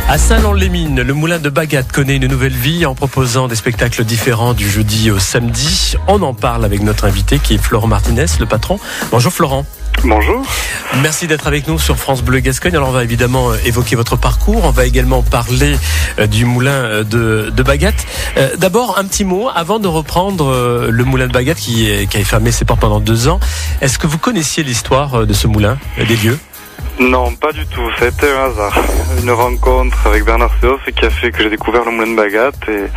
À Saint-Lon-les-Mines, le moulin de Bagat connaît une nouvelle vie en proposant des spectacles différents du jeudi au samedi. On en parle avec notre invité qui est Florent Martinez, le patron. Bonjour Florent. Bonjour. Merci d'être avec nous sur France Bleu Gascogne. Alors on va évidemment évoquer votre parcours. On va également parler du moulin de Bagat. D'abord un petit mot avant de reprendre le moulin de Bagat qui a fermé ses portes pendant 2 ans. Est-ce que vous connaissiez l'histoire de ce moulin, des lieux ? Non, pas du tout. Ça a été un hasard. Une rencontre avec Bernard Seoff qui a fait que j'ai découvert le moulin de Bagat et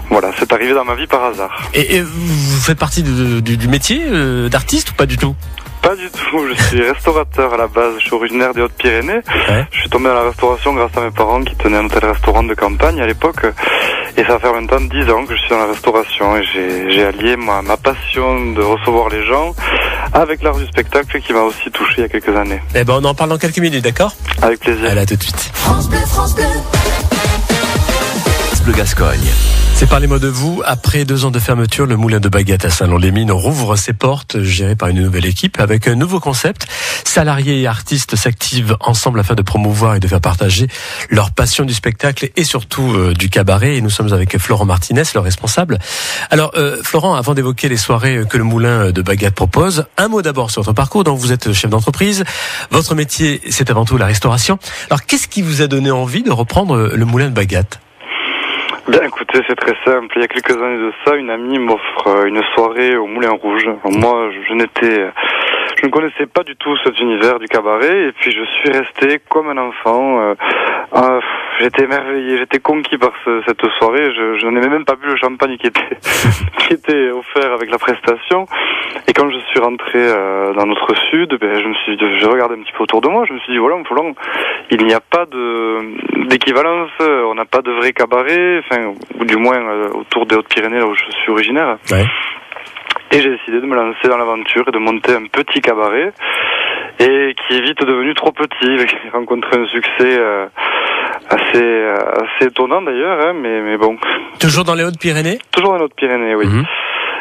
voilà, c'est arrivé dans ma vie par hasard. Et vous faites partie du métier d'artiste ou pas du tout ? Pas du tout, je suis restaurateur à la base, je suis originaire des Hautes-Pyrénées. Ouais. Je suis tombé dans la restauration grâce à mes parents qui tenaient un hôtel-restaurant de campagne à l'époque. Et ça va faire maintenant 10 ans que je suis dans la restauration et j'ai allié ma passion de recevoir les gens avec l'art du spectacle qui m'a aussi touché il y a quelques années. Eh ben on en parle dans quelques minutes, d'accord ? Avec plaisir. Allez, à tout de suite. France Bleu, France Bleu. France Bleu Gascogne. C'est parlez-moi de vous. Après 2 ans de fermeture, le moulin de Bagat à Saint-Lon-les-Mines rouvre ses portes, géré par une nouvelle équipe, avec un nouveau concept. Salariés et artistes s'activent ensemble afin de promouvoir et de faire partager leur passion du spectacle et surtout du cabaret. Et nous sommes avec Florent Martinez, le responsable. Alors, Florent, avant d'évoquer les soirées que le moulin de Bagat propose, un mot d'abord sur votre parcours. Donc, vous êtes chef d'entreprise. Votre métier, c'est avant tout la restauration. Alors, qu'est-ce qui vous a donné envie de reprendre le moulin de Bagat ? Bien, écoutez, c'est très simple. Il y a quelques années de ça, une amie m'offre une soirée au Moulin Rouge. Alors moi, je ne connaissais pas du tout cet univers du cabaret, et puis je suis resté comme un enfant. J'étais émerveillé, j'étais conquis par cette soirée. Je n'en ai même pas bu le champagne qui était offert avec la prestation. Et quand je suis rentré dans notre sud, je regardais un petit peu autour de moi. Je me suis dit voilà, il n'y a pas d'équivalence. On n'a pas de vrai cabaret, ou du moins autour des Hautes-Pyrénées, là où je suis originaire. Ouais. Et j'ai décidé de me lancer dans l'aventure et de monter un petit cabaret, et qui est vite devenu trop petit. J'ai rencontré un succès assez étonnant d'ailleurs, mais bon. Toujours dans les Hautes-Pyrénées ? Toujours dans les Hautes-Pyrénées, oui. Mm-hmm.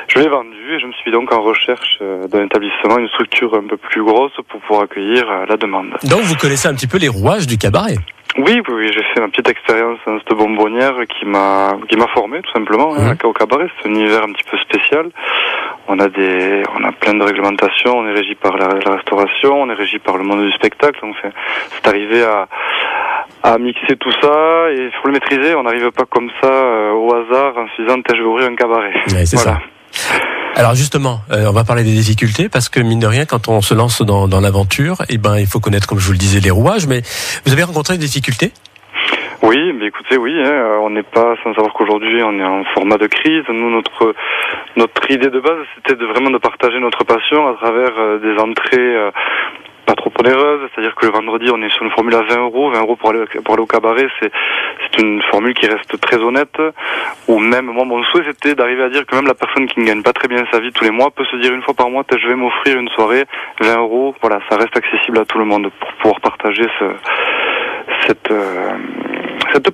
Je l'ai vendu et je me suis donc en recherche d'un établissement, une structure un peu plus grosse pour pouvoir accueillir la demande. Donc vous connaissez un petit peu les rouages du cabaret ? Oui, j'ai fait ma petite expérience dans cette bonbonnière qui m'a formé tout simplement au cabaret. C'est un univers un petit peu spécial. On a plein de réglementations, on est régi par la restauration, on est régi par le monde du spectacle. Donc c'est arrivé à mixer tout ça, et il faut le maîtriser. On n'arrive pas comme ça au hasard en se disant je vais ouvrir un cabaret. Ouais, c'est voilà. Ça. Alors justement, on va parler des difficultés, parce que mine de rien, quand on se lance dans l'aventure, il faut connaître, comme je vous le disais, les rouages. Mais vous avez rencontré des difficultés ? Oui, mais écoutez, on n'est pas sans savoir qu'aujourd'hui on est en format de crise. Nous, notre idée de base, c'était vraiment de partager notre passion à travers des entrées pas trop onéreuses. C'est-à-dire que le vendredi, on est sur une formule à 20 €. 20 € pour aller au cabaret, c'est une formule qui reste très honnête. Ou même, moi, mon souhait, c'était d'arriver à dire que même la personne qui ne gagne pas très bien sa vie tous les mois peut se dire une fois par mois, je vais m'offrir une soirée, 20 €. Voilà, ça reste accessible à tout le monde pour pouvoir partager cette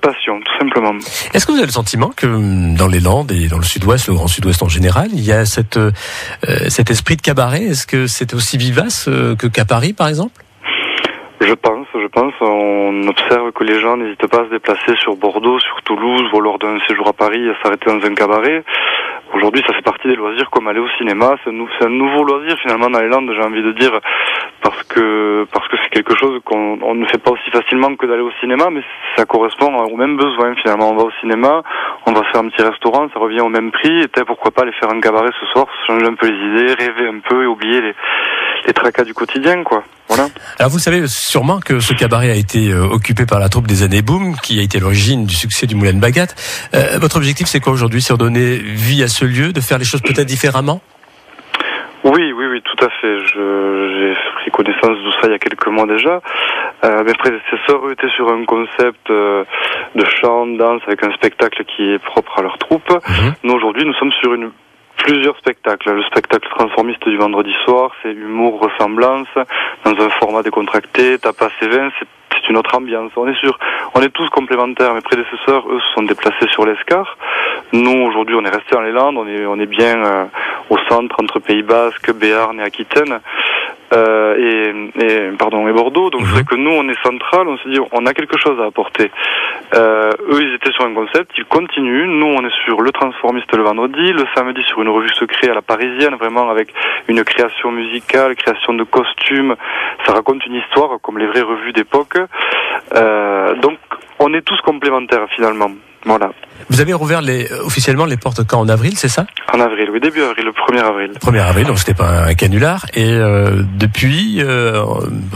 passion, tout simplement. Est-ce que vous avez le sentiment que dans les Landes et dans le Sud-Ouest, le Grand Sud-Ouest en général, il y a cet esprit de cabaret ? Est-ce que c'est aussi vivace qu'à Paris, par exemple ? Je pense. On observe que les gens n'hésitent pas à se déplacer sur Bordeaux, sur Toulouse, ou lors d'un séjour à Paris, à s'arrêter dans un cabaret. Aujourd'hui, ça fait partie des loisirs comme aller au cinéma. C'est un nouveau loisir finalement dans les Landes, j'ai envie de dire, parce que c'est quelque chose qu'on ne fait pas aussi facilement que d'aller au cinéma, mais ça correspond aux mêmes besoins finalement. On va au cinéma, on va faire un petit restaurant, ça revient au même prix, et pourquoi pas aller faire un cabaret ce soir, changer un peu les idées, rêver un peu et oublier les tracas du quotidien, quoi. Voilà. Alors vous savez sûrement que ce cabaret a été occupé par la troupe des années Boom, qui a été l'origine du succès du moulin de Bagat. Votre objectif, c'est quoi aujourd'hui ? C'est redonner vie à ce lieu, de faire les choses peut-être différemment ? Oui, tout à fait. J'ai pris connaissance de ça il y a quelques mois déjà. Mes prédécesseurs étaient sur un concept de chant, de danse, avec un spectacle qui est propre à leur troupe. Mmh. Nous, aujourd'hui, nous sommes sur plusieurs spectacles. Le spectacle transformiste du vendredi soir, c'est humour, ressemblance, dans un format décontracté, tapas et vin, c'est une autre ambiance. On est tous complémentaires. Mes prédécesseurs, eux, se sont déplacés sur l'Escar. Nous, aujourd'hui, on est restés dans les Landes, on est bien au centre, entre Pays Basque, Béarn et Aquitaine. Et Bordeaux. Donc c'est vrai que nous, on est central, on s'est dit, on a quelque chose à apporter. Eux, ils étaient sur un concept, ils continuent. Nous, on est sur le transformiste le vendredi, le samedi sur une revue secrète à la parisienne, vraiment avec une création musicale, création de costumes. Ça raconte une histoire comme les vraies revues d'époque. Donc, on est tous complémentaires finalement. Voilà. Vous avez rouvert officiellement les portes quand, en avril, c'est ça ? En avril, oui, début avril, le 1er avril. 1er avril, donc c'était pas un canular. Et depuis,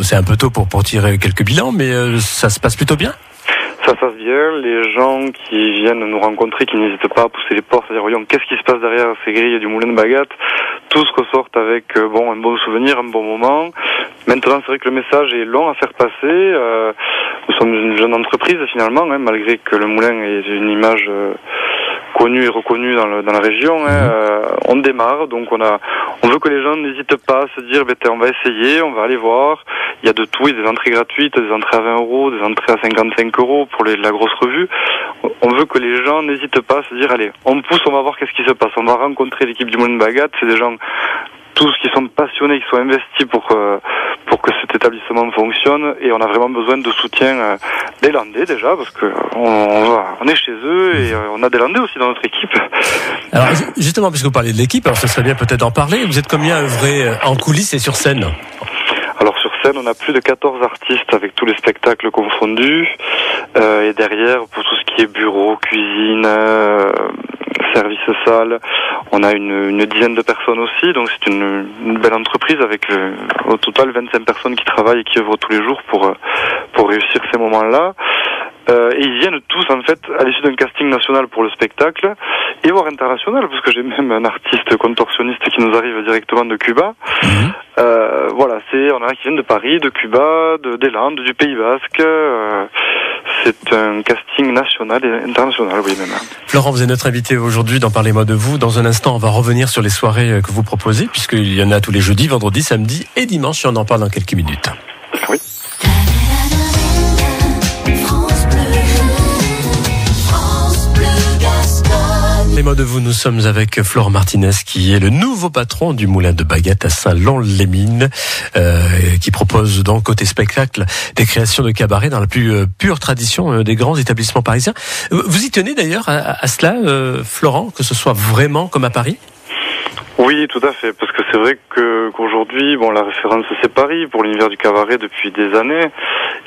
c'est un peu tôt pour tirer quelques bilans, mais ça se passe plutôt bien ? Ça se passe bien, les gens qui viennent nous rencontrer, qui n'hésitent pas à pousser les portes, à dire voyons, qu'est-ce qui se passe derrière ces grilles du moulin de Bagat, tous ressortent avec un bon souvenir, un bon moment. Maintenant, c'est vrai que le message est long à faire passer. Nous sommes une jeune entreprise finalement, malgré que le moulin ait une image connue et reconnue dans la région. On démarre, donc on veut que les gens n'hésitent pas à se dire on va essayer, on va aller voir. Il y a de tout, il y a des entrées gratuites, des entrées à 20 €, des entrées à 55 € pour la grosse revue. On veut que les gens n'hésitent pas à se dire allez, on pousse, on va voir qu'est-ce qui se passe. On va rencontrer l'équipe du Moulin de Bagat, c'est des gens tous qui sont passionnés, qui sont investis pour que cet établissement fonctionne, et on a vraiment besoin de soutien des Landais déjà, parce que on est chez eux et on a des Landais aussi dans notre équipe. Alors justement, puisque vous parlez de l'équipe, alors ce serait bien peut-être d'en parler. Vous êtes combien à œuvrer en coulisses et sur scène ? Alors sur scène, on a plus de 14 artistes avec tous les spectacles confondus, et derrière, pour tout ce qui est bureau, cuisine, service salle, on a une dizaine de personnes aussi, donc c'est une belle entreprise avec au total 25 personnes qui travaillent et qui œuvrent tous les jours pour réussir ces moments-là. Et ils viennent tous en fait à l'issue d'un casting national pour le spectacle, et voire international, parce que j'ai même un artiste contorsionniste qui nous arrive directement de Cuba. Voilà, on a qui viennent de Paris, de Cuba, des Landes, du Pays Basque. C'est un casting national et international, oui même. Florent, vous êtes notre invité aujourd'hui dans Parlez-moi de vous. Dans un instant, on va revenir sur les soirées que vous proposez, puisqu'il y en a tous les jeudis, vendredis, samedis et dimanches, et on en parle dans quelques minutes. Oui. Parlez-moi de vous, nous sommes avec Florent Martinez, qui est le nouveau patron du Moulin de Bagat à Saint-Lon-les-Mines, qui propose donc côté spectacle des créations de cabaret dans la plus pure tradition des grands établissements parisiens. Vous y tenez d'ailleurs à cela, Florent, que ce soit vraiment comme à Paris ? Oui, tout à fait, parce que c'est vrai qu'aujourd'hui, la référence c'est Paris pour l'univers du cabaret depuis des années,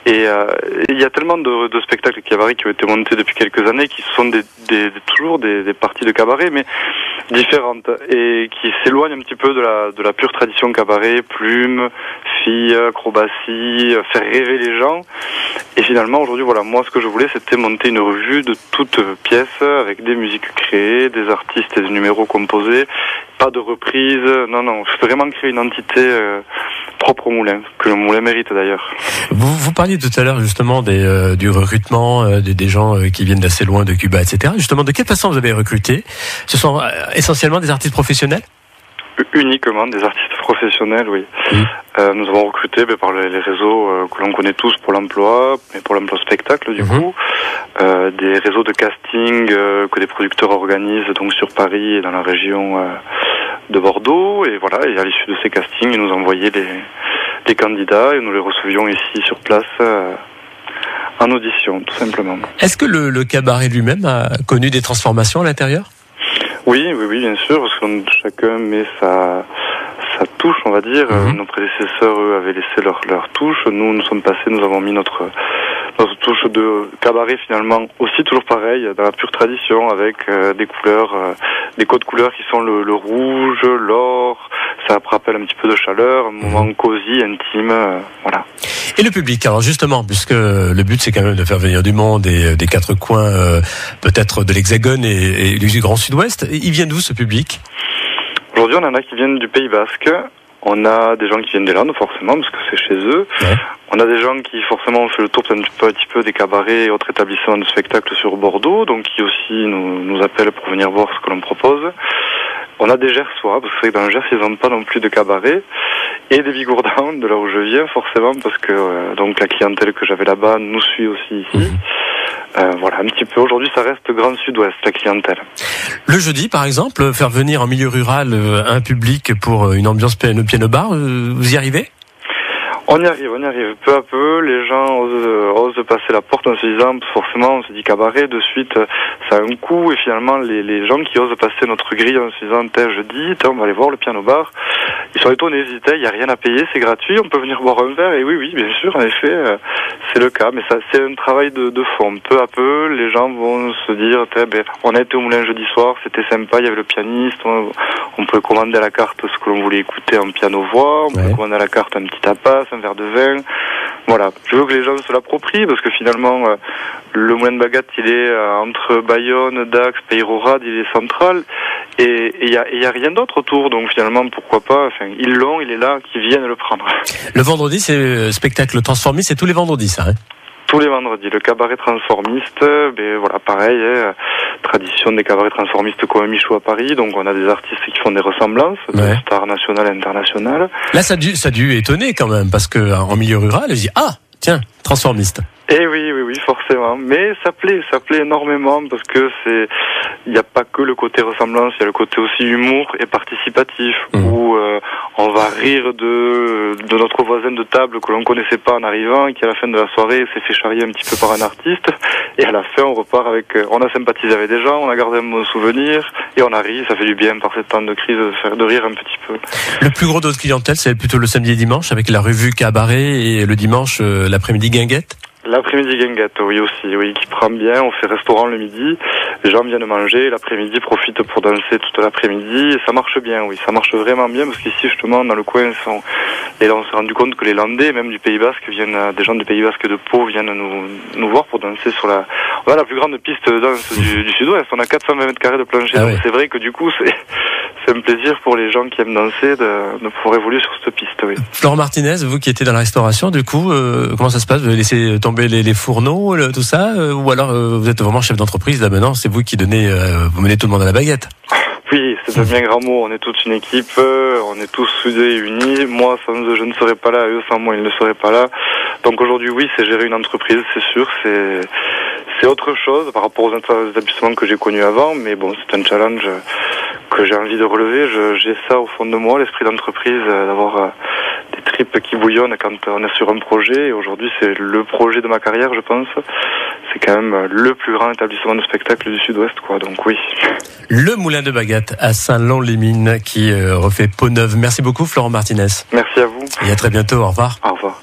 et il y a tellement de spectacles de cabaret qui ont été montés depuis quelques années, qui sont toujours des parties de cabaret, mais différentes, et qui s'éloignent un petit peu de la pure tradition cabaret, plumes, filles, acrobatie, faire rêver les gens. Et finalement, aujourd'hui, moi, ce que je voulais, c'était monter une revue de toutes pièces, avec des musiques créées, des artistes et des numéros composés, pas de reprise, non, je veux vraiment créer une entité propre au moulin, que le moulin mérite d'ailleurs. Vous parliez tout à l'heure justement du recrutement, des gens qui viennent d'assez loin, de Cuba, etc. Justement, de quelle façon vous avez recruté ? Ce sont essentiellement des artistes professionnels ? Uniquement des artistes professionnels, oui. Nous avons recruté par les réseaux que l'on connaît tous pour l'emploi, mais pour l'emploi spectacle du coup, des réseaux de casting que des producteurs organisent donc sur Paris et dans la région de Bordeaux, et voilà, et à l'issue de ces castings, ils nous envoyaient des candidats et nous les recevions ici sur place en audition, tout simplement. Est-ce que le cabaret lui-même a connu des transformations à l'intérieur ? Oui, bien sûr, parce que chacun met sa touche, on va dire. Nos prédécesseurs, eux, avaient laissé leur touche. Nous sommes passés, nous avons mis notre touche de cabaret, finalement, aussi toujours pareil, dans la pure tradition, avec des couleurs, des codes couleurs qui sont le rouge, l'or. Ça rappelle un petit peu de chaleur, un moment cosy, intime, voilà. Et le public, alors justement, puisque le but c'est quand même de faire venir du monde et des quatre coins, peut-être de l'Hexagone et du Grand Sud-Ouest, il vient d'où ce public ? Aujourd'hui, on en a qui viennent du Pays Basque. On a des gens qui viennent des Landes, forcément, parce que c'est chez eux. Ouais. On a des gens qui, forcément, ont fait le tour un petit peu des cabarets et autres établissements de spectacle sur Bordeaux, donc qui aussi nous appellent pour venir voir ce que l'on propose. On a des Gersois, parce que dans le Gers, ils n'ont pas non plus de cabaret, et des Bigourdans, de là où je viens, forcément, parce que donc la clientèle que j'avais là-bas nous suit aussi ici. Voilà, un petit peu. Aujourd'hui, ça reste Grand Sud-Ouest, la clientèle. Le jeudi, par exemple, faire venir en milieu rural un public pour une ambiance piano-bar, vous y arrivez ? On y arrive peu à peu. Les gens osent passer la porte en se disant, forcément, on se dit cabaret, de suite, ça a un coût. Et finalement, les gens qui osent passer notre grille en se disant, jeudi, on va aller voir le piano bar, ils sont étonnés, ils disent, il n'y a rien à payer, c'est gratuit, on peut venir boire un verre. Et oui, bien sûr, en effet, c'est le cas. Mais ça, c'est un travail de fond. Peu à peu, les gens vont se dire, on a été au Moulin jeudi soir, c'était sympa, il y avait le pianiste, on peut commander à la carte ce que l'on voulait écouter en piano-voix, on peut commander à la carte un petit tapas, un verre de vin. Voilà, je veux que les gens se l'approprient parce que finalement, le Moulin de Bagat, il est entre Bayonne, Dax, Peyrehorade, il est central et il y a rien d'autre autour. Donc finalement, pourquoi pas, ils l'ont, il est là, qu'ils viennent le prendre. Le vendredi, c'est le spectacle transformiste, c'est tous les vendredis ça, hein? Tous les vendredis, le cabaret transformiste, voilà, pareil, tradition des cabarets transformistes comme Michou à Paris, donc on a des artistes qui font des ressemblances, des stars nationales et internationales. Là, ça a dû étonner quand même, parce que en milieu rural, je dis, tiens, transformiste. Eh oui, forcément. Mais ça plaît énormément parce que il n'y a pas que le côté ressemblance, il y a le côté aussi humour et participatif où on va rire de notre voisin de table que l'on connaissait pas en arrivant et qui à la fin de la soirée s'est fait charrier un petit peu par un artiste et à la fin on repart avec, on a sympathisé avec des gens, on a gardé un bon souvenir et on a ri, ça fait du bien par ces temps de crise de rire un petit peu. Le plus gros de votre clientèle, c'est plutôt le samedi et dimanche avec la revue cabaret et le dimanche l'après-midi guinguette? L'après-midi guinguette, oui aussi, qui prend bien. On fait restaurant le midi, les gens viennent manger, l'après-midi profitent pour danser toute l'après-midi. Et ça marche bien, ça marche vraiment bien parce qu'ici justement dans le coin, et là on s'est rendu compte que les Landais, même du Pays Basque, des gens du Pays Basque de Pau viennent nous voir pour danser sur on a la plus grande piste de danse du Sud-Ouest. On a 420 mètres carrés de plancher, donc c'est vrai que du coup c'est un plaisir pour les gens qui aiment danser de pouvoir évoluer sur cette piste, Florent Martinez, vous qui étiez dans la restauration, du coup, comment ça se passe? Vous laissez tomber les fourneaux, tout ça, ou alors vous êtes vraiment chef d'entreprise là maintenant, c'est vous qui vous menez tout le monde à la baguette? Oui, c'est un bien grand mot, on est toute une équipe, on est tous soudés et unis. Moi, sans eux, je ne serais pas là, eux, sans moi, ils ne seraient pas là. Donc aujourd'hui, c'est gérer une entreprise, c'est sûr, c'est autre chose par rapport aux établissements que j'ai connus avant, mais bon, c'est un challenge que j'ai envie de relever. J'ai ça au fond de moi, l'esprit d'entreprise, d'avoir des tripes qui bouillonnent quand on est sur un projet. Et aujourd'hui, c'est le projet de ma carrière, je pense. C'est quand même le plus grand établissement de spectacle du Sud-Ouest, Donc oui. Le Moulin de Bagat à Saint-Lon-les-Mines qui refait peau neuve. Merci beaucoup, Florent Martinez. Merci à vous. Et à très bientôt. Au revoir. Au revoir.